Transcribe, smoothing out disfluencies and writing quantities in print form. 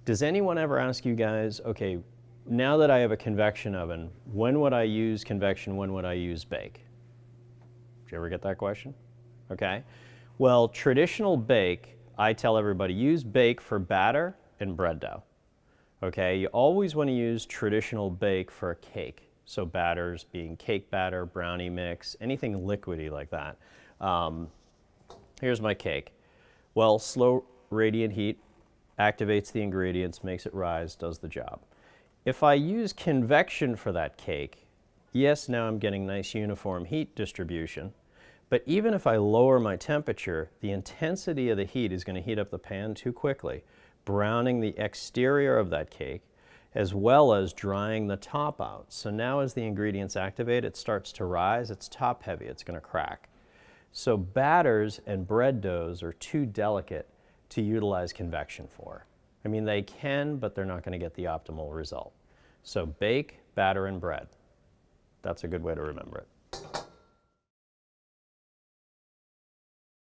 Does anyone ever ask you guys, okay, now that I have a convection oven, when would I use convection, when would I use bake? Did you ever get that question? Okay. Well, traditional bake, I tell everybody, use bake for batter and bread dough. Okay, you always want to use traditional bake for a cake. So batters being cake batter, brownie mix, anything liquidy like that. Here's my cake. Well, slow radiant heat activates the ingredients, makes it rise, does the job. If I use convection for that cake, yes, now I'm getting nice uniform heat distribution, but even if I lower my temperature, the intensity of the heat is going to heat up the pan too quickly, browning the exterior of that cake, as well as drying the top out. So now as the ingredients activate, it starts to rise, it's top heavy, it's going to crack. So batters and bread doughs are too delicate to utilize convection for. I mean, they can, but they're not going to get the optimal result. So bake, batter, and bread. That's a good way to remember it.